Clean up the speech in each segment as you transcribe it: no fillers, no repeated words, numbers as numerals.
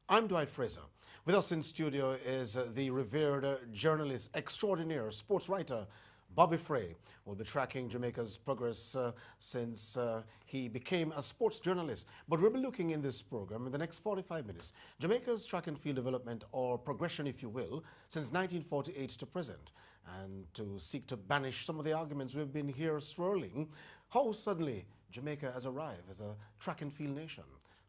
I'm Dwight Fraser. With us in studio is the revered journalist extraordinaire, sports writer, Bobby Fray. We'll be tracking Jamaica's progress since he became a sports journalist. But we'll be looking in this program in the next 45 minutes. Jamaica's track and field development, or progression if you will, since 1948 to present. And to seek to banish some of the arguments we've been here swirling, how suddenly Jamaica has arrived as a track and field nation.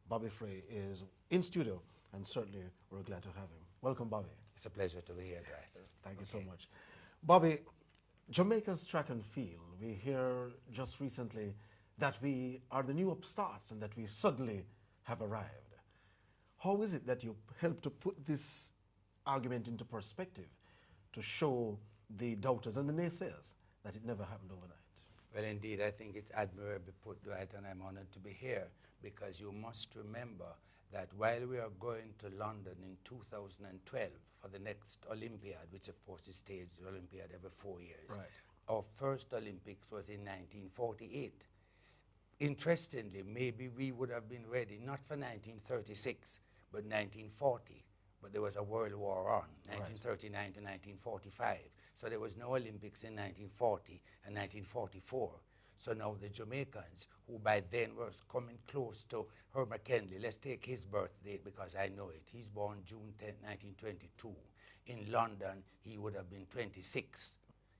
Bobby Fray is in studio, and certainly we're glad to have him. Welcome, Bobby. It's a pleasure to be here, guys. Thank you so much. Bobby, Jamaica's track and field, we hear just recently that we are the new upstarts and that we suddenly have arrived. How is it that you help to put this argument into perspective to show the doubters and the naysayers that it never happened overnight? Well, indeed, I think it's admirably put, Dwight, and I'm honored to be here because you must remember that while we are going to London in 2012 for the next Olympiad, which of course is staged Olympiad every 4 years, right. Our first Olympics was in 1948. Interestingly, maybe we would have been ready not for 1936, but 1940. But there was a world war on, 1939 to 1945. So there was no Olympics in 1940 and 1944. So now the Jamaicans, who by then were coming close to Herb McKinley, let's take his birth date because I know it. He's born June 10, 1922. In London, he would have been 26.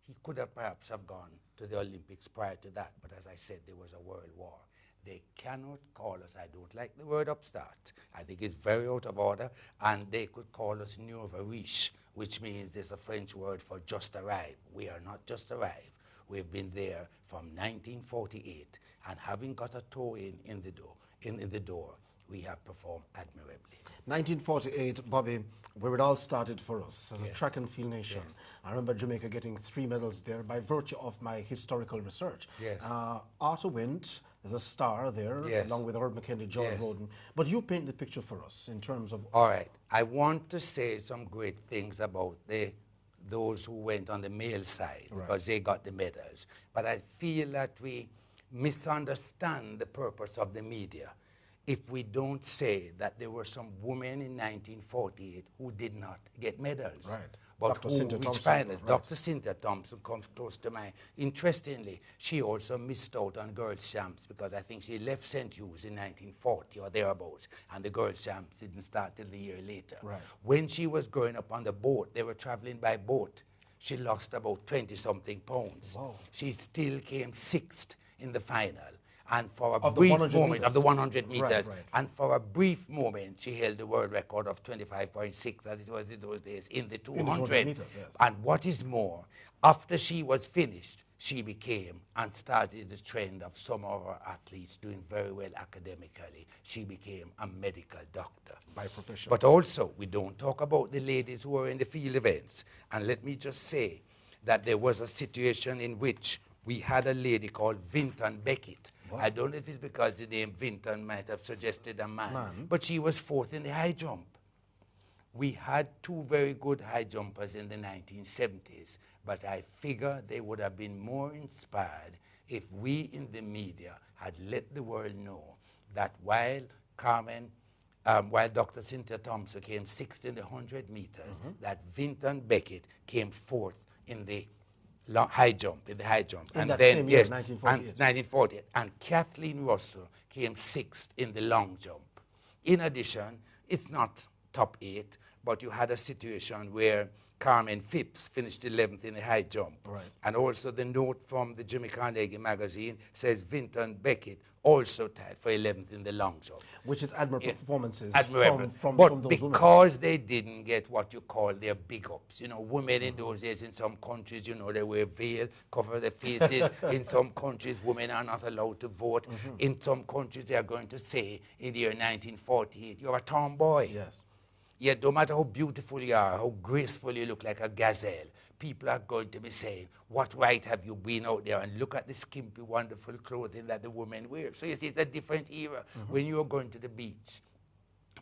He could have perhaps have gone to the Olympics prior to that, but as I said, there was a world war. They cannot call us, I don't like the word upstart. I think it's very out of order, and they could call us nouveau riche, which means there's a French word for just arrived. We are not just arrived. We've been there from 1948, and having got a toe in the door, we have performed admirably. 1948, Bobby, where it all started for us as a track and field nation. Yes. I remember Jamaica getting 3 medals there by virtue of my historical research. Yes. Arthur Wint, the star there, along with Herb McKinley, George Roden. But you paint the picture for us in terms of... All right. I want to say some great things about those who went on the male side because they got the medals. But I feel that we misunderstand the purpose of the media if we don't say that there were some women in 1948 who did not get medals. Right. But Dr. who Cynthia reached Thompson, finals. Dr. Cynthia Thompson comes close to mind. Interestingly, she also missed out on Girls' Champs because I think she left St. Hugh's in 1940 or thereabouts, and the Girls' Champs didn't start till the year later. Right. When she was growing up on the boat, they were traveling by boat. She lost about 20-something pounds. Wow. She still came 6th in the final. And for a Of brief the 100 moment meters. of the 100 meters, Right. and for a brief moment, she held the world record of 25.6, as it was in those days, in the 200. 200 meters, yes. And what is more, after she was finished, she became and started the trend of some of our athletes doing very well academically. She became a medical doctor. By profession. But also, we don't talk about the ladies who are in the field events. And let me just say that there was a situation in which we had a lady called Vinton Beckett. Wow. I don't know if it's because the name Vinton might have suggested a man, but she was 4th in the high jump. We had 2 very good high jumpers in the 1970s, but I figure they would have been more inspired if we in the media had let the world know that while Dr. Cynthia Thompson came 6th in the 100 meters, that Vinton Beckett came 4th in the high jump. In and that then, same year, yes, 1948. And Kathleen Russell came 6th in the long jump. In addition, it's not top 8, but you had a situation where Carmen Phipps finished 11th in the high jump. Right. And also the note from the Jimmy Carnegie magazine says Vinton Beckett also tied for 11th in the long jump. Which is admirable performances Admirable. from But those women. because they didn't get what you call their big ups, you know, women in those days in some countries, you know, they wear veil, cover their faces. In some countries, women are not allowed to vote. In some countries, they are going to say in the year 1948, you're a tomboy. Yes. Yet no matter how beautiful you are, how graceful you look like a gazelle, people are going to be saying, what right have you been out there? And look at the skimpy, wonderful clothing that the women wear. So you see, it's a different era. When you were going to the beach,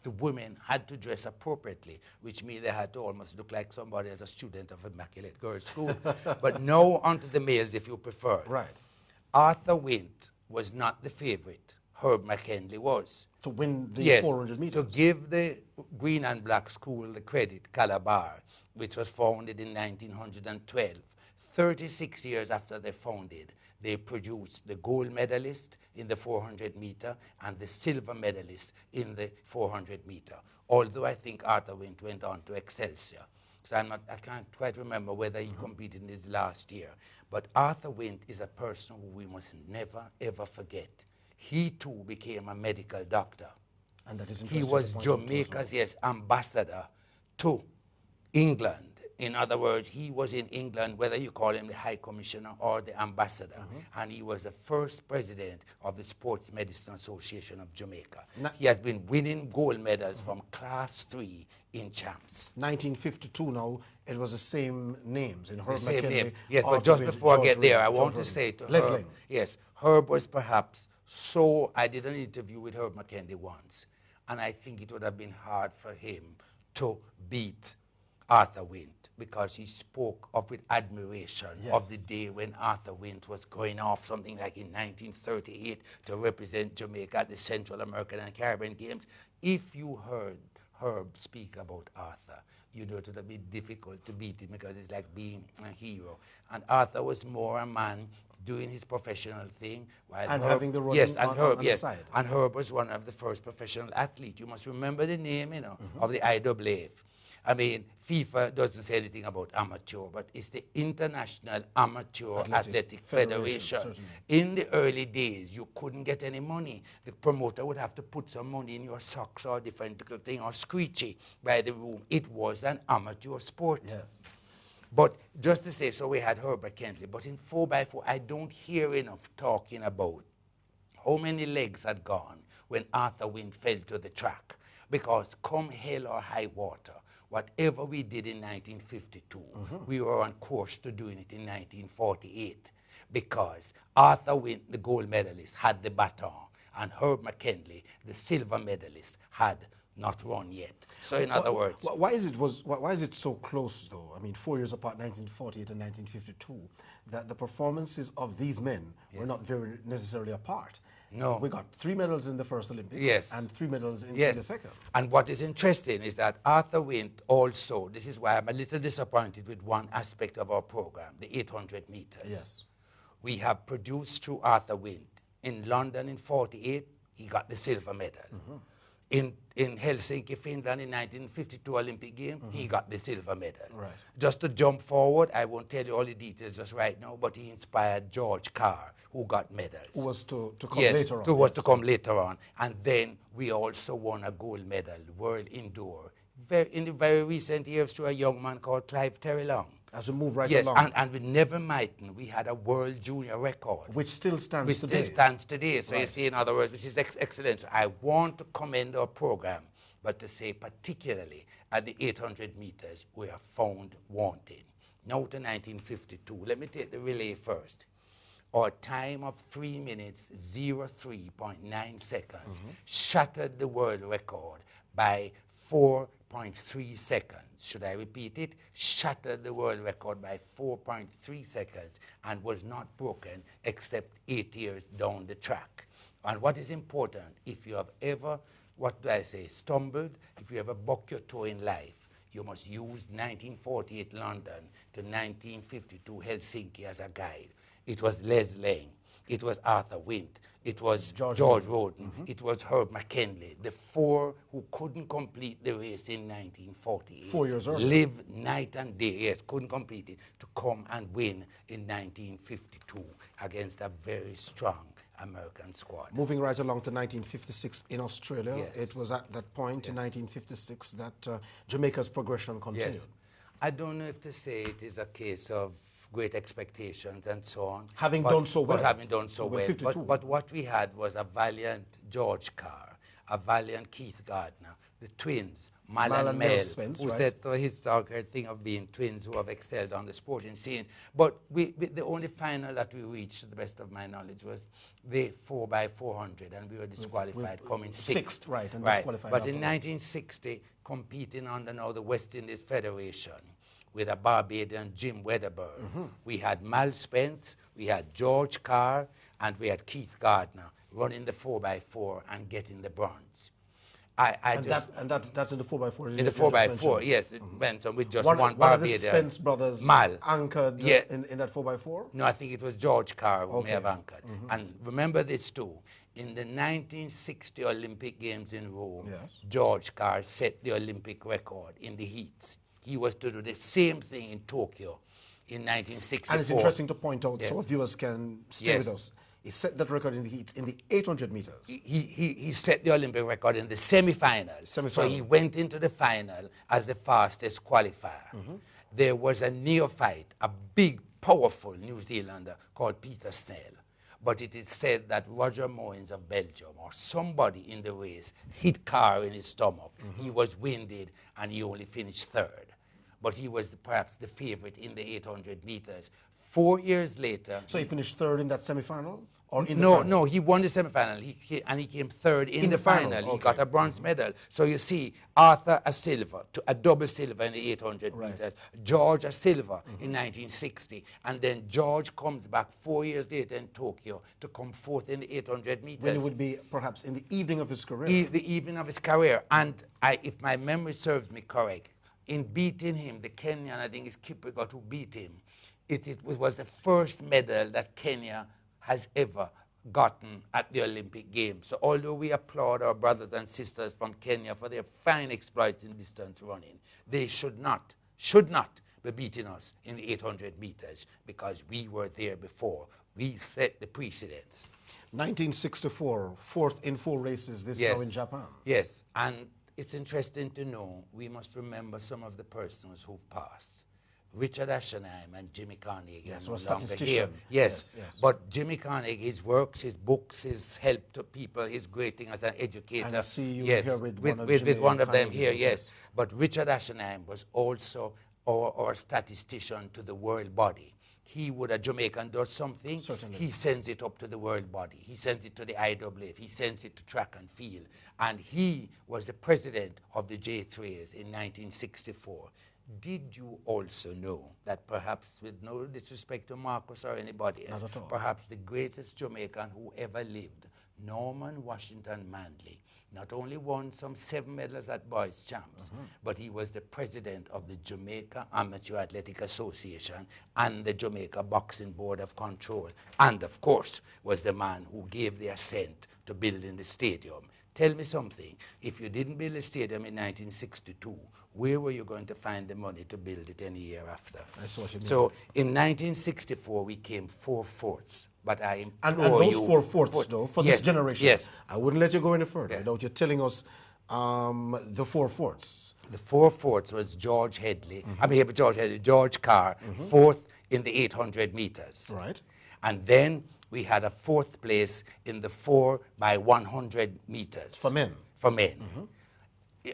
the women had to dress appropriately, which means they had to almost look like somebody as a student of Immaculate Girls' School. But now onto the males, if you prefer. Right. Arthur Wint was not the favorite Herb McKinley was. To win the Yes, 400 meters. to give the Green and Black School the credit, Calabar, which was founded in 1912, 36 years after they founded, they produced the gold medalist in the 400 meter and the silver medalist in the 400 meter. Although I think Arthur Wint went on to Excelsior. So I can't quite remember whether he competed in his last year. But Arthur Wint is a person who we must never, ever forget. He too became a medical doctor. And that is he interesting was to point out too as Jamaica's, well. yes, ambassador to England. In other words, he was in England, whether you call him the High Commissioner or the ambassador, and he was the first president of the Sports Medicine Association of Jamaica. He has been winning gold medals from Class 3 in champs. 1952 now, it was the same names in Herb The same McKinley. name. Yes, but Arthur just Wint, before I George get there, Reed, I want George to Rodney. say to Leslie. Herb, yes, Herb was perhaps so, I did an interview with Herb McKinley once, and I think it would have been hard for him to beat Arthur Wint because he spoke of with admiration of the day when Arthur Wint was going off something like in 1938 to represent Jamaica at the Central American and Caribbean Games. If you heard Herb speak about Arthur, you know it would have been difficult to beat him because it's like being a hero. And Arthur was more a man doing his professional thing. While And Herb, having the running yes, and on Herb, the yes, side. and Herb was one of the first professional athletes. You must remember the name, you know, of the IAAF. I mean, FIFA doesn't say anything about amateur, but it's the International Amateur Athletic Federation. In the early days, you couldn't get any money. The promoter would have to put some money in your socks or different little thing or screechy by the room. It was an amateur sport. Yes. But just to say, so we had Herb McKinley, but in 4x4, I don't hear enough talking about how many legs had gone when Arthur Wint fell to the track. Because come hell or high water, whatever we did in 1952, we were on course to doing it in 1948. Because Arthur Wint, the gold medalist, had the baton, and Herb McKinley, the silver medalist, had not run yet. So in other words... Why is it so close, though? I mean, 4 years apart, 1948 and 1952, that the performances of these men were not very necessarily apart. No. We got 3 medals in the first Olympics and 3 medals in the second. And what is interesting is that Arthur Wint also, this is why I'm a little disappointed with one aspect of our program, the 800 meters. Yes. We have produced through Arthur Wint. In London in 48, he got the silver medal. In Helsinki, Finland in 1952 Olympic Games, he got the silver medal. Right. Just to jump forward, I won't tell you all the details just right now, but he inspired George Carr, who got medals. Who was to come later on. Was to come later on. And then we also won a gold medal, World Indoor, in the very recent years through a young man called Clive Terrelong. As we move right along. Yes, and with Never Mighton, we had a world junior record. Which still stands today. Which still stands today. So you see, in other words, which is excellent. So I want to commend our program, but to say particularly at the 800 meters, we are found wanting. Now to 1952. Let me take the relay first. Our time of 3 minutes, 03.9 seconds, shattered the world record by 4.3 seconds. Should I repeat it? Shattered the world record by 4.3 seconds and was not broken except 8 years down the track. And what is important, if you have ever, what do I say, stumbled, if you ever buck your toe in life, you must use 1948 London to 1952 Helsinki as a guide. It was Les Lang. It was Arthur Wint. It was George Rodden. It was Herb McKinley. The 4 who couldn't complete the race in 1948. 4 years earlier. Lived night and day, yes, couldn't complete it, to come and win in 1952 against a very strong American squad. Moving right along to 1956 in Australia, Yes. it was at that point in 1956 that Jamaica's progression continued. Yes. I don't know if to say it is a case of great expectations and so on. Having done so well. But what we had was a valiant George Carr, a valiant Keith Gardner, the twins, Mal and Mel, Spence, who right. said the historical thing of being twins who have excelled on the sporting scene. But the only final that we reached, to the best of my knowledge, was the 4x400, and we were disqualified, coming sixth. Right, and disqualified But in afterwards. 1960, competing under now the West Indies Federation, with a Barbadian Jim Wedderburn. We had Mal Spence, we had George Carr, and we had Keith Gardner running the 4x4 and getting the bronze. That's in the 4x4. In the 4x4, yes, it went on with just one One of the Barbadian. Spence brothers Mal. anchored in that 4x4? No, I think it was George Carr who may have anchored. And remember this too. In the 1960 Olympic Games in Rome, George Carr set the Olympic record in the heats. He was to do the same thing in Tokyo in 1964. And it's interesting to point out, so viewers can stay with us. He set that record in the heats in the 800 meters. He set the Olympic record in the semi-final. So he went into the final as the fastest qualifier. There was a neophyte, a big, powerful New Zealander called Peter Snell. But it is said that Roger Moynes of Belgium or somebody in the race hit Carr in his stomach. He was winded and he only finished third. But he was perhaps the favorite in the 800 meters. 4 years later... So he finished third in that semi-final? Or in the no, final? no, he won the semi-final and he came third in the final. He got a bronze medal. So you see, Arthur a silver, a double silver in the 800 meters. George a silver in 1960. And then George comes back 4 years later in Tokyo to come fourth in the 800 meters. When it would be perhaps in the evening of his career. The evening of his career. And if my memory serves me correct, in beating him, the Kenyan, I think it's Kiprigot who beat him, it was the first medal that Kenya has ever gotten at the Olympic Games. So although we applaud our brothers and sisters from Kenya for their fine exploits in distance running, they should not be beating us in the 800 meters because we were there before. We set the precedence. 1964, fourth in 4 races, this now in Japan. Yes, and it's interesting to know, we must remember some of the persons who've passed. Richard Ashenheim and Jimmy Carnegie are no longer here. Yes. But Jimmy Carnegie, his works, his books, his help to people, his great thing as an educator. And I see you here with one of them here, yes. But Richard Ashenheim was also our statistician to the world body. He would, a Jamaican does something, he sends it up to the world body. He sends it to the IAAF. He sends it to track and field. And he was the president of the J3s in 1964. Did you also know that perhaps, with no disrespect to Marcus or anybody else, perhaps the greatest Jamaican who ever lived, Norman Washington Manley, not only won some 7 medals at Boys Champs, but he was the president of the Jamaica Amateur Athletic Association and the Jamaica Boxing Board of Control, and of course was the man who gave the assent to building the stadium. Tell me something, if you didn't build a stadium in 1962, where were you going to find the money to build it any year after? I saw what you mean. So in 1964, we came 4/4. But I implore and those you... 4/4, though, for this generation, I wouldn't let you go any further without you telling us the 4/4. The 4/4 was George Headley, George Carr, 4th in the 800 meters. Right. And then we had a 4th place in the 4x100 meters. For men. For men.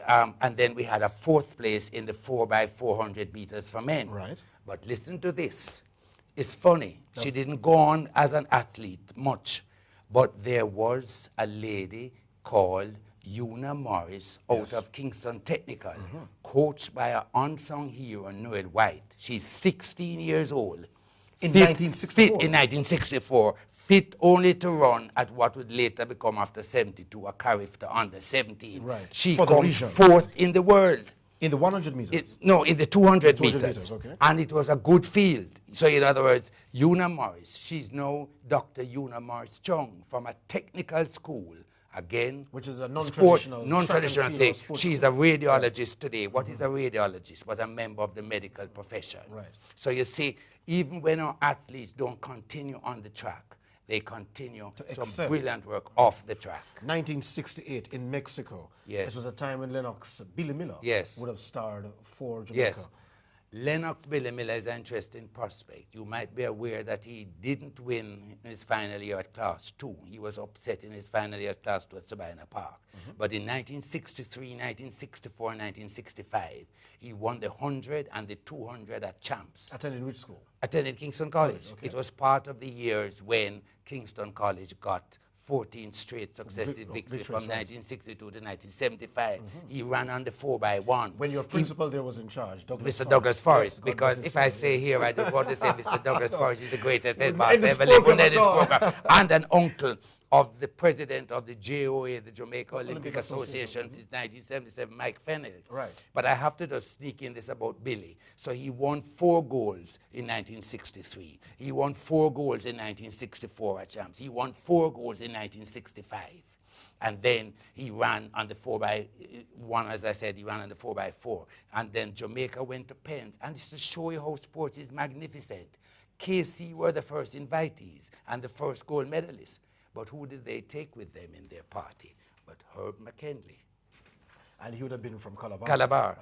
And then we had a 4th place in the 4x400 meters for men. Right. But listen to this. It's funny. She didn't go on as an athlete much. But there was a lady called Una Morris out of Kingston Technical, coached by an unsung hero, Noel White. She's 16 years old. In 1964? Fit in 1964. Fit only to run at what would later become, after 72, a Carif to under 17. Right. She For comes 4th in the world. In the 100 meters? No, in the 200 meters. meters. Okay. And it was a good field. So in other words, Una Morris, she's now Dr. Una Morris Chung from a technical school. Again, which is a non-traditional thing. She's a radiologist today. What is a radiologist? But a member of the medical profession. Right. So you see, even when our athletes don't continue on the track, they continue some brilliant work off the track. 1968 in Mexico. Yes. It was a time when Lennox Billy Miller would have starred for Jamaica. Yes. Lennox Billy Miller is an interesting prospect. You might be aware that he didn't win in his final year at Class 2. He was upset in his final year at Class 2 at Sabina Park. But in 1963, 1964, 1965, he won the 100 and the 200 at Champs. Attended which school? Attended Kingston College. Okay. It was part of the years when Kingston College got 14 straight successive victories from 1962 to 1975. He ran on the 4x1. When your principal there was in charge, Mr. Douglas Forrest, yes, because if I say here, I don't want to say Mr. Douglas Forrest is the greatest head master ever lived on this program. And an uncle of the president of the JOA, the Jamaica Olympic Association. Association, since 1977, Mike Fennell. Right. But I have to just sneak in this about Billy. So he won 4 golds in 1963. He won 4 golds in 1964 at Champs. He won 4 golds in 1965. And then he ran on the 4x1, as I said, he ran on the 4x4. And then Jamaica went to Pens. And just to show you how sports is magnificent, KC were the first invitees and the first gold medalists. But who did they take with them in their party? But Herb McKinley. And he would have been from Calabar. Calabar.